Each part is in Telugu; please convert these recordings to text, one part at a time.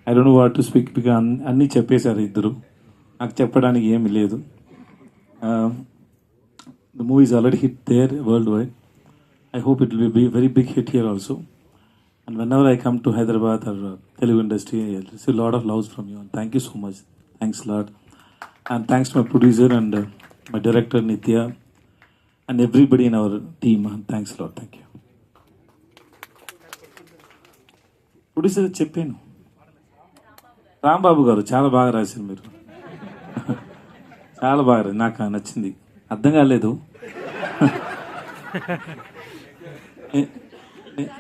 I don't know what to speak బికా అన్నీ చెప్పేశారు ఇద్దరు, నాకు చెప్పడానికి ఏమీ లేదు. The movie is already hit there worldwide. I hope it will be a very big hit here also. And whenever I come to Hyderabad or Telugu industry, I receive a lot of love from you. And thank you so much. Thanks a lot. And thanks to my producer and my director Nitya and everybody in our team. And thanks a lot. Thank you. Producer చెప్పాను, రాంబాబు గారు చాలా బాగా రాశారు మీరు. చాలా బాగా నాకు నచ్చింది. అర్థం కాలేదు,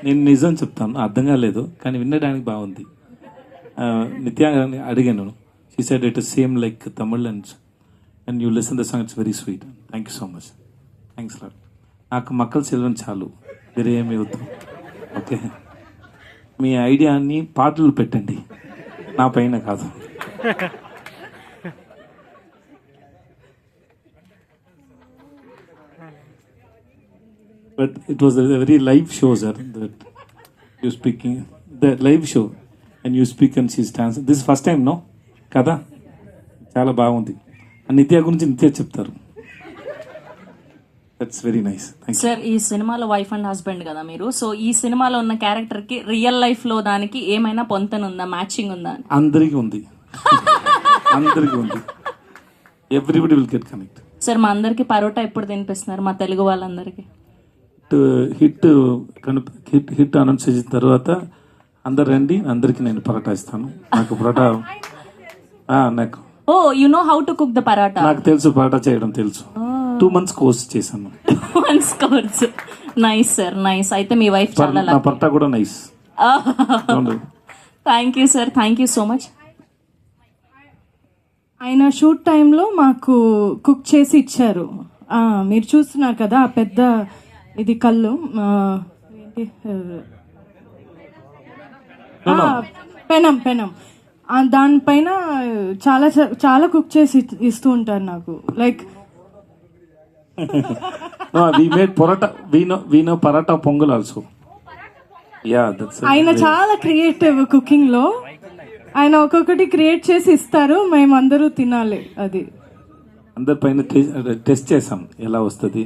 నేను నిజం చెప్తాను, అర్థం కాలేదు కానీ వినడానికి బాగుంది. నిత్యా అడిగాను, she said it is same like Tamil and you listen the song, it's very sweet. Thank you so much. Thanks lot. నాకు మక్కల సెల్వన్ చాలు, వేరే ఏమి వద్దు. ఓకే, మీ ఐడియాని పాటలు పెట్టండి, నా పైన కాదు. But it was a very live show, sir, that you speaking, the live show, and you speak and she stands. This is first time, no? Kada? చాలా బాగుంది. నిత్య గురించి నిత్య చెప్తారు. That's very nice. సార్, ఈ సినిమాలో వైఫ్ అండ్ హస్బెండ్ కదా మీరు, సో ఈ సినిమాలో ఉన్న క్యారెక్టర్ కి రియల్ లైఫ్ లో దానికి ఏమైనా పొంతనుందా, మ్యాచింగ్ ఉందా? అందరికీ ఉంది, అందరికీ ఉంది. Everybody will get connect. Sir, మా అందరికి పరోటా ఎప్పుడు తినిపిస్తున్నారు, మా తెలుగు వాళ్ళందరికీ? హిట్ హిట్ అనౌన్స్ చేసిన తర్వాత అందరు రండి, అందరికి నేను పరోటా ఇస్తాను. నాకు పరోటా నాకు oh you know how to cook the parotta? నాకు తెలుసు, పరోటా చేయడం తెలుసు. 2 months కోర్స్ చేశాను. 2 months course. Nice sir, nice. అయితే మీ వైఫ్ చాలా నా పరోటా కూడా nice. Thank you sir, thank you so much. ఆయన షూట్ టైంలో మాకు కుక్ చేసి ఇచ్చారు. మీరు చూస్తున్నారు కదా ఆ పెద్ద ఇది కళ్ళు, పెనం పెనం దానిపైన చాలా చాలా కుక్ చేసి ఇస్తూ ఉంటారు నాకు. Like we made paratha, we know paratha pongal also. Yeah, that's ఆయన చాలా క్రియేటివ్ కుకింగ్ లో. ఆయన ఒక్కొక్కటి క్రియేట్ చేసి ఇస్తారు, మేము అందరూ తినాలి. అది అందరి పైన టెస్ట్ చేసాం ఎలా వస్తుంది.